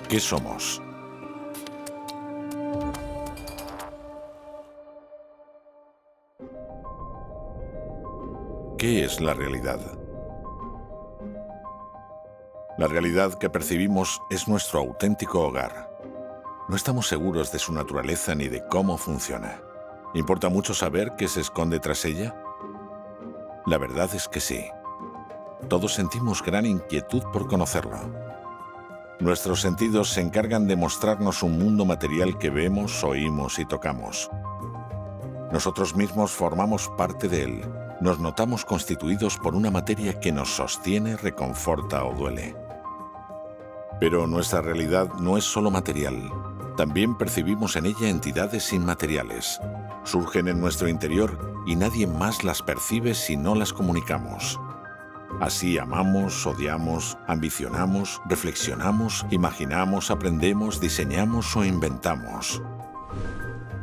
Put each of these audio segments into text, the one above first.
¿Qué somos? ¿Qué es la realidad? La realidad que percibimos es nuestro auténtico hogar. No estamos seguros de su naturaleza ni de cómo funciona. ¿Importa mucho saber qué se esconde tras ella? La verdad es que sí. Todos sentimos gran inquietud por conocerlo. Nuestros sentidos se encargan de mostrarnos un mundo material que vemos, oímos y tocamos. Nosotros mismos formamos parte de él. Nos notamos constituidos por una materia que nos sostiene, reconforta o duele. Pero nuestra realidad no es solo material. También percibimos en ella entidades inmateriales. Surgen en nuestro interior y nadie más las percibe si no las comunicamos. Así amamos, odiamos, ambicionamos, reflexionamos, imaginamos, aprendemos, diseñamos o inventamos.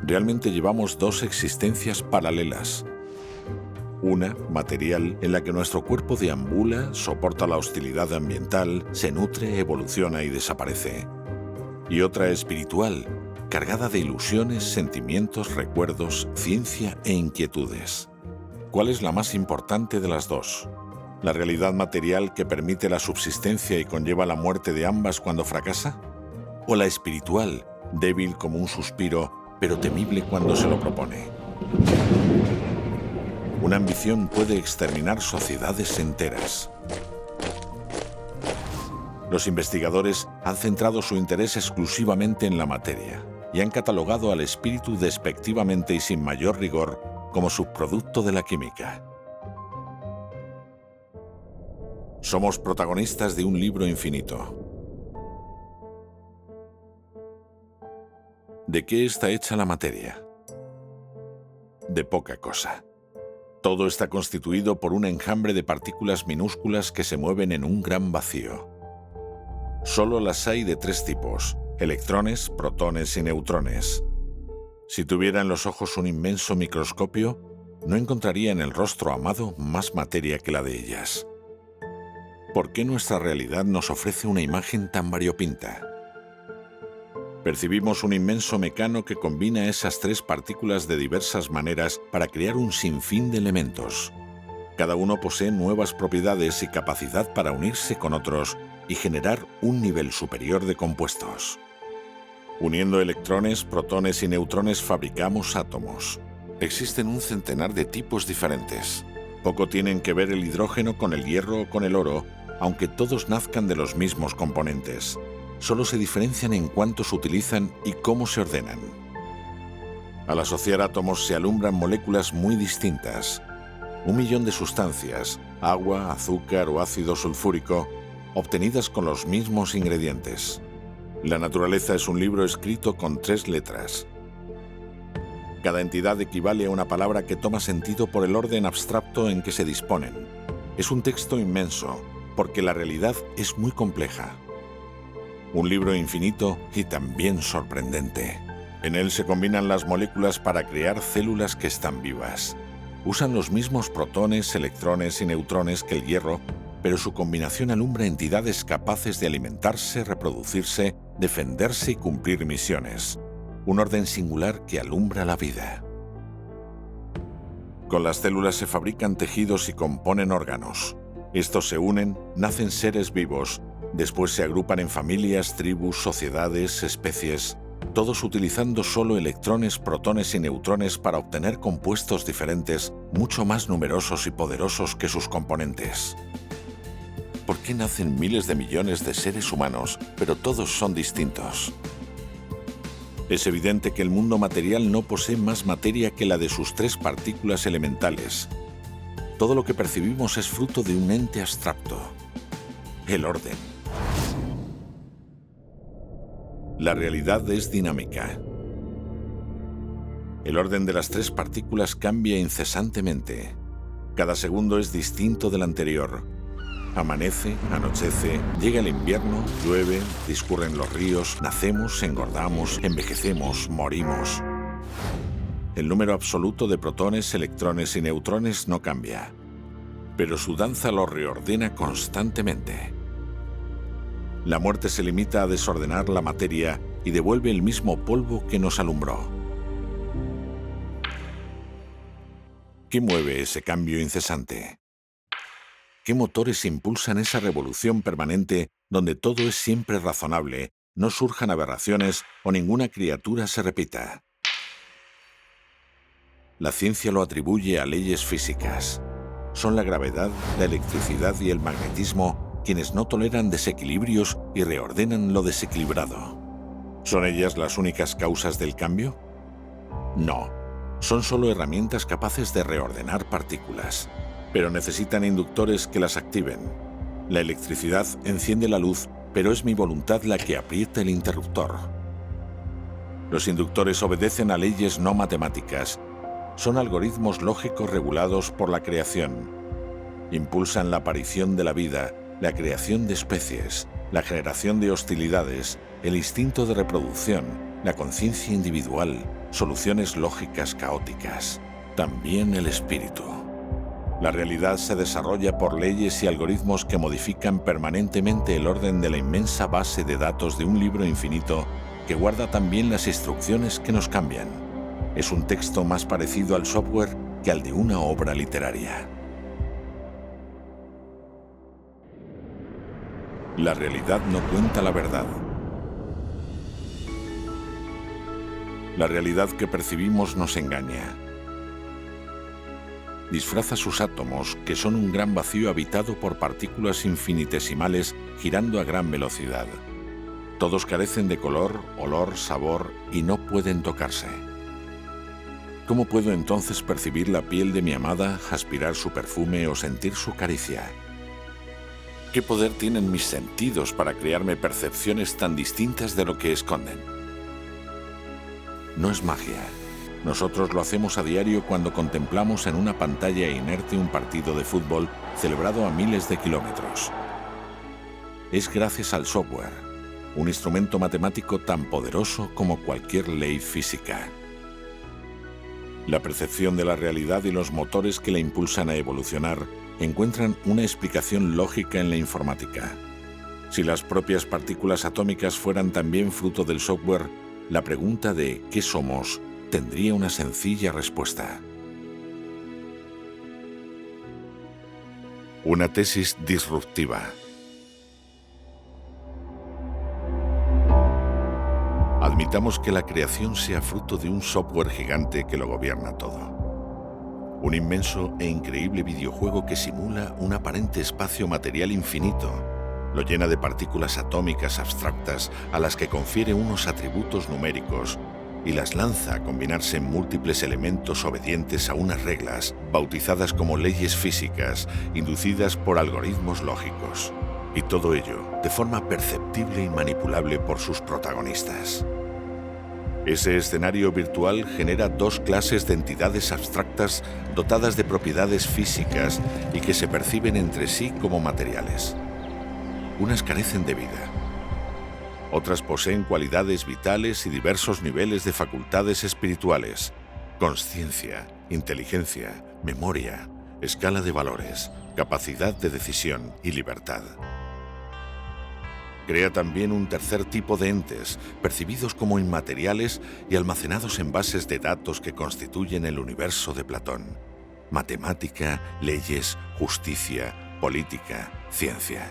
Realmente llevamos dos existencias paralelas. Una, material, en la que nuestro cuerpo deambula, soporta la hostilidad ambiental, se nutre, evoluciona y desaparece. Y otra espiritual, cargada de ilusiones, sentimientos, recuerdos, ciencia e inquietudes. ¿Cuál es la más importante de las dos? ¿La realidad material que permite la subsistencia y conlleva la muerte de ambas cuando fracasa? ¿O la espiritual, débil como un suspiro, pero temible cuando se lo propone? Una ambición puede exterminar sociedades enteras. Los investigadores han centrado su interés exclusivamente en la materia y han catalogado al espíritu despectivamente y sin mayor rigor como subproducto de la química. Somos protagonistas de un libro infinito. ¿De qué está hecha la materia? De poca cosa. Todo está constituido por un enjambre de partículas minúsculas que se mueven en un gran vacío. Solo las hay de tres tipos: electrones, protones y neutrones. Si tuviera en los ojos un inmenso microscopio, no encontraría en el rostro amado más materia que la de ellas. ¿Por qué nuestra realidad nos ofrece una imagen tan variopinta? Percibimos un inmenso mecano que combina esas tres partículas de diversas maneras para crear un sinfín de elementos. Cada uno posee nuevas propiedades y capacidad para unirse con otros y generar un nivel superior de compuestos. Uniendo electrones, protones y neutrones fabricamos átomos. Existen un centenar de tipos diferentes. Poco tienen que ver el hidrógeno con el hierro o con el oro, aunque todos nazcan de los mismos componentes. Solo se diferencian en cuánto se utilizan y cómo se ordenan. Al asociar átomos se alumbran moléculas muy distintas. 1.000.000 de sustancias, agua, azúcar o ácido sulfúrico, obtenidas con los mismos ingredientes. La naturaleza es un libro escrito con 3 letras. Cada entidad equivale a una palabra que toma sentido por el orden abstracto en que se disponen. Es un texto inmenso, porque la realidad es muy compleja. Un libro infinito y también sorprendente. En él se combinan las moléculas para crear células que están vivas. Usan los mismos protones, electrones y neutrones que el hierro, pero su combinación alumbra entidades capaces de alimentarse, reproducirse, defenderse y cumplir misiones. Un orden singular que alumbra la vida. Con las células se fabrican tejidos y componen órganos. Estos se unen, nacen seres vivos. Después se agrupan en familias, tribus, sociedades, especies, todos utilizando solo electrones, protones y neutrones para obtener compuestos diferentes, mucho más numerosos y poderosos que sus componentes. ¿Por qué nacen miles de millones de seres humanos, pero todos son distintos? Es evidente que el mundo material no posee más materia que la de sus 3 partículas elementales. Todo lo que percibimos es fruto de un ente abstracto: el orden. La realidad es dinámica. El orden de las 3 partículas cambia incesantemente. Cada segundo es distinto del anterior. Amanece, anochece, llega el invierno, llueve, discurren los ríos, nacemos, engordamos, envejecemos, morimos. El número absoluto de protones, electrones y neutrones no cambia, pero su danza lo reordena constantemente. La muerte se limita a desordenar la materia y devuelve el mismo polvo que nos alumbró. ¿Qué mueve ese cambio incesante? ¿Qué motores impulsan esa revolución permanente donde todo es siempre razonable, no surjan aberraciones o ninguna criatura se repita? La ciencia lo atribuye a leyes físicas. Son la gravedad, la electricidad y el magnetismo quienes no toleran desequilibrios y reordenan lo desequilibrado. ¿Son ellas las únicas causas del cambio? No, son solo herramientas capaces de reordenar partículas, pero necesitan inductores que las activen. La electricidad enciende la luz, pero es mi voluntad la que aprieta el interruptor. Los inductores obedecen a leyes no matemáticas. Son algoritmos lógicos regulados por la creación. Impulsan la aparición de la vida, la creación de especies, la generación de hostilidades, el instinto de reproducción, la conciencia individual, soluciones lógicas caóticas. También el espíritu. La realidad se desarrolla por leyes y algoritmos que modifican permanentemente el orden de la inmensa base de datos de un libro infinito que guarda también las instrucciones que nos cambian. Es un texto más parecido al software que al de una obra literaria. La realidad no cuenta la verdad. La realidad que percibimos nos engaña. Disfraza sus átomos, que son un gran vacío habitado por partículas infinitesimales girando a gran velocidad. Todos carecen de color, olor, sabor y no pueden tocarse. ¿Cómo puedo entonces percibir la piel de mi amada, aspirar su perfume o sentir su caricia? ¿Qué poder tienen mis sentidos para crearme percepciones tan distintas de lo que esconden? No es magia. Nosotros lo hacemos a diario cuando contemplamos en una pantalla inerte un partido de fútbol celebrado a miles de kilómetros. Es gracias al software, un instrumento matemático tan poderoso como cualquier ley física. La percepción de la realidad y los motores que la impulsan a evolucionar encuentran una explicación lógica en la informática. Si las propias partículas atómicas fueran también fruto del software, la pregunta de ¿qué somos? Tendría una sencilla respuesta. Una tesis disruptiva. Admitamos que la creación sea fruto de un software gigante que lo gobierna todo. Un inmenso e increíble videojuego que simula un aparente espacio material infinito. Lo llena de partículas atómicas abstractas a las que confiere unos atributos numéricos y las lanza a combinarse en múltiples elementos obedientes a unas reglas, bautizadas como leyes físicas, inducidas por algoritmos lógicos. Y todo ello de forma perceptible y manipulable por sus protagonistas. Ese escenario virtual genera dos clases de entidades abstractas dotadas de propiedades físicas y que se perciben entre sí como materiales. Unas carecen de vida. Otras poseen cualidades vitales y diversos niveles de facultades espirituales, consciencia, inteligencia, memoria, escala de valores, capacidad de decisión y libertad. Crea también un tercer tipo de entes, percibidos como inmateriales y almacenados en bases de datos que constituyen el universo de Platón. Matemática, leyes, justicia, política, ciencia.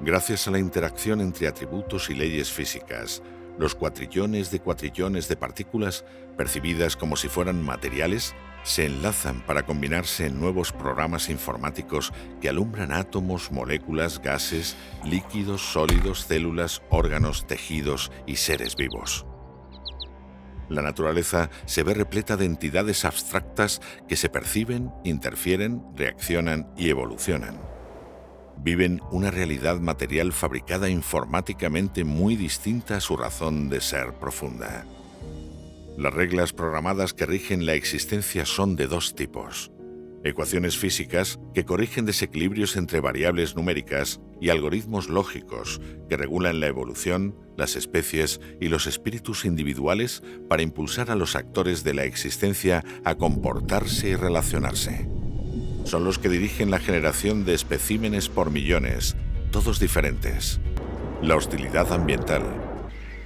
Gracias a la interacción entre atributos y leyes físicas, los cuatrillones de partículas, percibidas como si fueran materiales, se enlazan para combinarse en nuevos programas informáticos que alumbran átomos, moléculas, gases, líquidos, sólidos, células, órganos, tejidos y seres vivos. La naturaleza se ve repleta de entidades abstractas que se perciben, interfieren, reaccionan y evolucionan. Viven una realidad material fabricada informáticamente muy distinta a su razón de ser profunda. Las reglas programadas que rigen la existencia son de dos tipos: ecuaciones físicas que corrigen desequilibrios entre variables numéricas y algoritmos lógicos que regulan la evolución, las especies y los espíritus individuales para impulsar a los actores de la existencia a comportarse y relacionarse. Son los que dirigen la generación de especímenes por millones, todos diferentes. La hostilidad ambiental,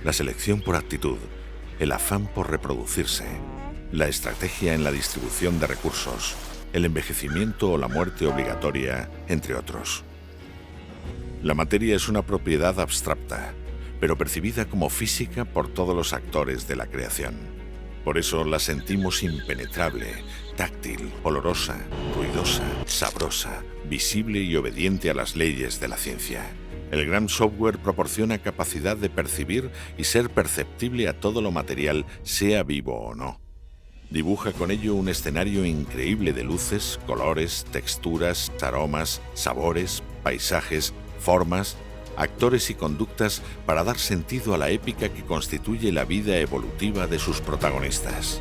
la selección por actitud, el afán por reproducirse, la estrategia en la distribución de recursos, el envejecimiento o la muerte obligatoria, entre otros. La materia es una propiedad abstracta, pero percibida como física por todos los actores de la creación. Por eso la sentimos impenetrable, táctil, olorosa, ruidosa, sabrosa, visible y obediente a las leyes de la ciencia. El gran software proporciona capacidad de percibir y ser perceptible a todo lo material, sea vivo o no. Dibuja con ello un escenario increíble de luces, colores, texturas, aromas, sabores, paisajes, formas, actores y conductas para dar sentido a la épica que constituye la vida evolutiva de sus protagonistas.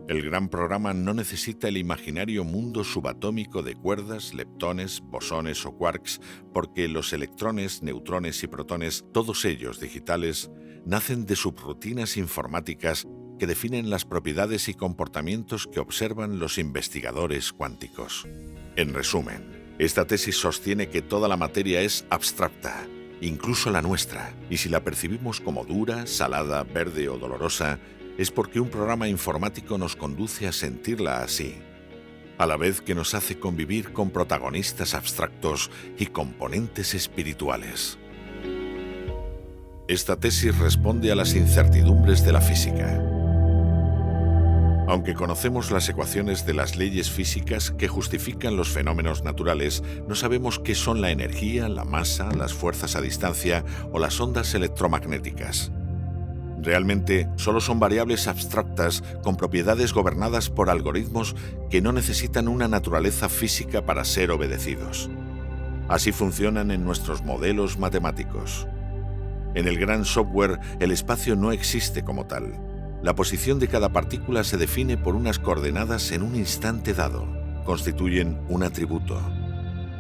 El gran programa no necesita el imaginario mundo subatómico de cuerdas, leptones, bosones o quarks, porque los electrones, neutrones y protones, todos ellos digitales, nacen de subrutinas informáticas que definen las propiedades y comportamientos que observan los investigadores cuánticos. En resumen, esta tesis sostiene que toda la materia es abstracta, incluso la nuestra, y si la percibimos como dura, salada, verde o dolorosa, es porque un programa informático nos conduce a sentirla así, a la vez que nos hace convivir con protagonistas abstractos y componentes espirituales. Esta tesis responde a las incertidumbres de la física. Aunque conocemos las ecuaciones de las leyes físicas que justifican los fenómenos naturales, no sabemos qué son la energía, la masa, las fuerzas a distancia o las ondas electromagnéticas. Realmente, solo son variables abstractas con propiedades gobernadas por algoritmos que no necesitan una naturaleza física para ser obedecidos. Así funcionan en nuestros modelos matemáticos. En el gran software, el espacio no existe como tal. La posición de cada partícula se define por unas coordenadas en un instante dado. Constituyen un atributo.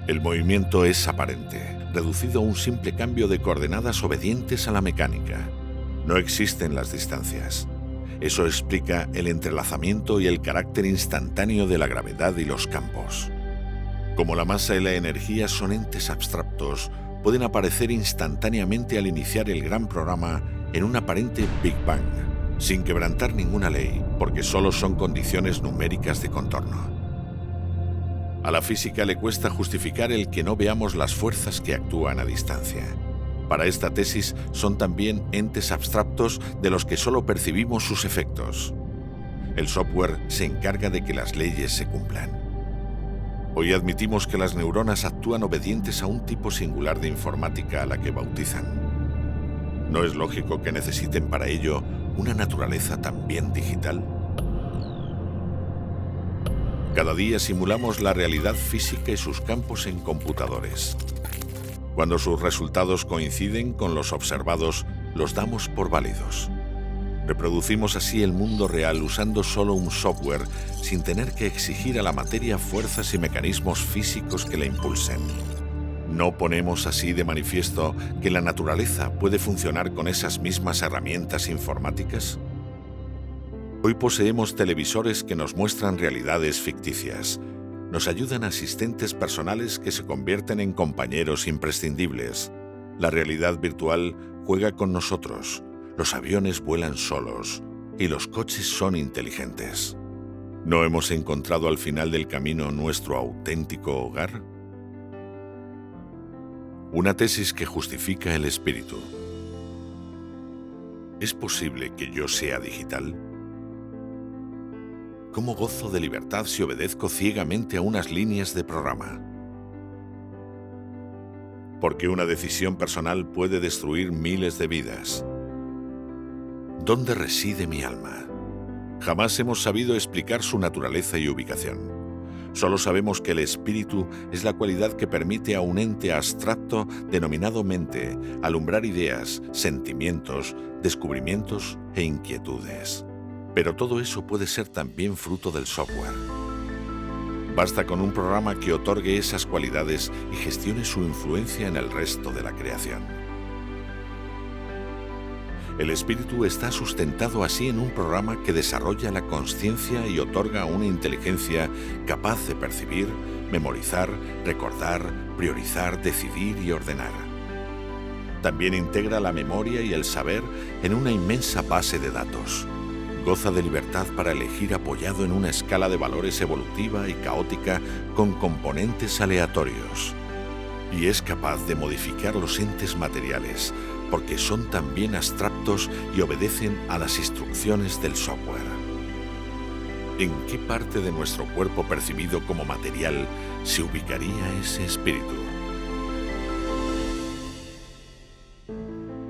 El movimiento es aparente, reducido a un simple cambio de coordenadas obedientes a la mecánica. No existen las distancias. Eso explica el entrelazamiento y el carácter instantáneo de la gravedad y los campos. Como la masa y la energía son entes abstractos, pueden aparecer instantáneamente al iniciar el gran programa en un aparente Big Bang, sin quebrantar ninguna ley, porque solo son condiciones numéricas de contorno. A la física le cuesta justificar el que no veamos las fuerzas que actúan a distancia. Para esta tesis son también entes abstractos de los que solo percibimos sus efectos. El software se encarga de que las leyes se cumplan. Hoy admitimos que las neuronas actúan obedientes a un tipo singular de informática a la que bautizan. ¿No es lógico que necesiten para ello una naturaleza también digital? Cada día simulamos la realidad física y sus campos en computadores. Cuando sus resultados coinciden con los observados, los damos por válidos. Reproducimos así el mundo real usando solo un software, sin tener que exigir a la materia fuerzas y mecanismos físicos que la impulsen. ¿No ponemos así de manifiesto que la naturaleza puede funcionar con esas mismas herramientas informáticas? Hoy poseemos televisores que nos muestran realidades ficticias. Nos ayudan asistentes personales que se convierten en compañeros imprescindibles. La realidad virtual juega con nosotros. Los aviones vuelan solos y los coches son inteligentes. ¿No hemos encontrado al final del camino nuestro auténtico hogar? Una tesis que justifica el espíritu. ¿Es posible que yo sea digital? ¿Cómo gozo de libertad si obedezco ciegamente a unas líneas de programa? Porque una decisión personal puede destruir miles de vidas. ¿Dónde reside mi alma? Jamás hemos sabido explicar su naturaleza y ubicación. Solo sabemos que el espíritu es la cualidad que permite a un ente abstracto denominado mente alumbrar ideas, sentimientos, descubrimientos e inquietudes. Pero todo eso puede ser también fruto del software. Basta con un programa que otorgue esas cualidades y gestione su influencia en el resto de la creación. El espíritu está sustentado así en un programa que desarrolla la consciencia y otorga una inteligencia capaz de percibir, memorizar, recordar, priorizar, decidir y ordenar. También integra la memoria y el saber en una inmensa base de datos. Goza de libertad para elegir apoyado en una escala de valores evolutiva y caótica con componentes aleatorios. Y es capaz de modificar los entes materiales porque son también abstractos y obedecen a las instrucciones del software. ¿En qué parte de nuestro cuerpo percibido como material se ubicaría ese espíritu?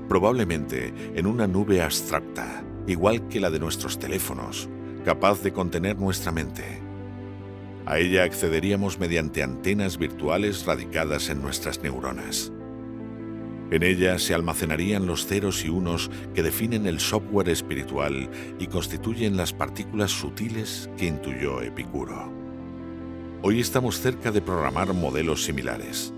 Probablemente en una nube abstracta, igual que la de nuestros teléfonos, capaz de contener nuestra mente. A ella accederíamos mediante antenas virtuales radicadas en nuestras neuronas. En ella se almacenarían los ceros y unos que definen el software espiritual y constituyen las partículas sutiles que intuyó Epicuro. Hoy estamos cerca de programar modelos similares.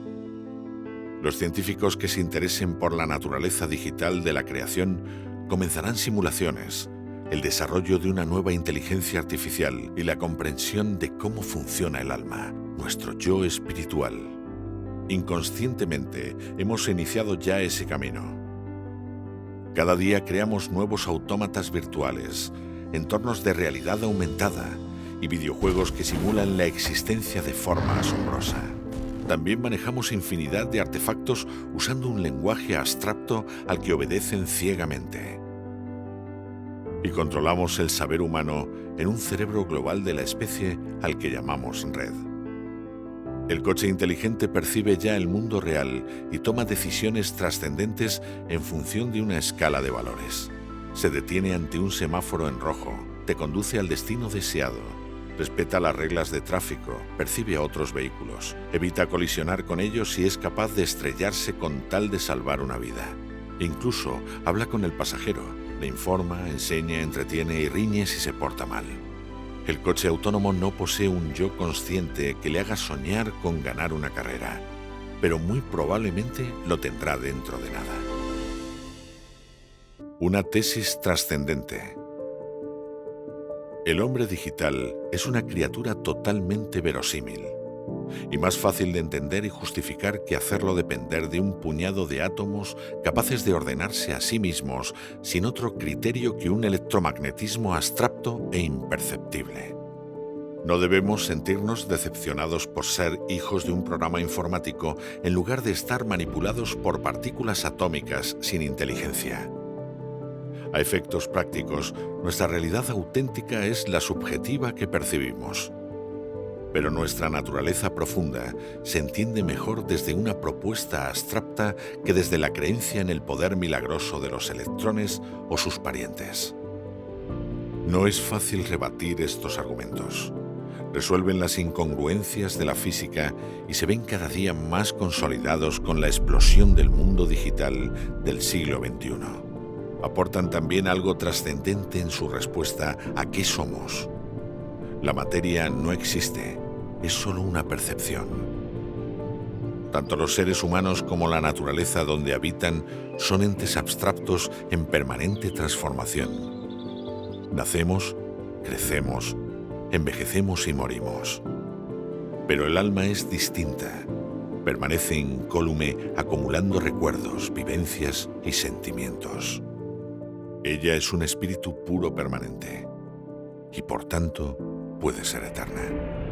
Los científicos que se interesen por la naturaleza digital de la creación comenzarán simulaciones, el desarrollo de una nueva inteligencia artificial y la comprensión de cómo funciona el alma, nuestro yo espiritual. Inconscientemente hemos iniciado ya ese camino. Cada día creamos nuevos autómatas virtuales, entornos de realidad aumentada y videojuegos que simulan la existencia de forma asombrosa. También manejamos infinidad de artefactos usando un lenguaje abstracto al que obedecen ciegamente. Y controlamos el saber humano en un cerebro global de la especie al que llamamos red. El coche inteligente percibe ya el mundo real y toma decisiones trascendentes en función de una escala de valores. Se detiene ante un semáforo en rojo, te conduce al destino deseado, respeta las reglas de tráfico, percibe a otros vehículos, evita colisionar con ellos y es capaz de estrellarse con tal de salvar una vida. Incluso habla con el pasajero, le informa, enseña, entretiene y riñe si se porta mal. El coche autónomo no posee un yo consciente que le haga soñar con ganar una carrera, pero muy probablemente lo tendrá dentro de nada. Una tesis trascendente. El hombre digital es una criatura totalmente verosímil y más fácil de entender y justificar que hacerlo depender de un puñado de átomos capaces de ordenarse a sí mismos sin otro criterio que un electromagnetismo abstracto e imperceptible. No debemos sentirnos decepcionados por ser hijos de un programa informático en lugar de estar manipulados por partículas atómicas sin inteligencia. A efectos prácticos, nuestra realidad auténtica es la subjetiva que percibimos. Pero nuestra naturaleza profunda se entiende mejor desde una propuesta abstracta que desde la creencia en el poder milagroso de los electrones o sus parientes. No es fácil rebatir estos argumentos. Resuelven las incongruencias de la física y se ven cada día más consolidados con la explosión del mundo digital del siglo XXI. Aportan también algo trascendente en su respuesta a qué somos. La materia no existe, es solo una percepción. Tanto los seres humanos como la naturaleza donde habitan son entes abstractos en permanente transformación. Nacemos, crecemos, envejecemos y morimos. Pero el alma es distinta, permanece incólume acumulando recuerdos, vivencias y sentimientos. Ella es un espíritu puro permanente y por tanto puede ser eterna.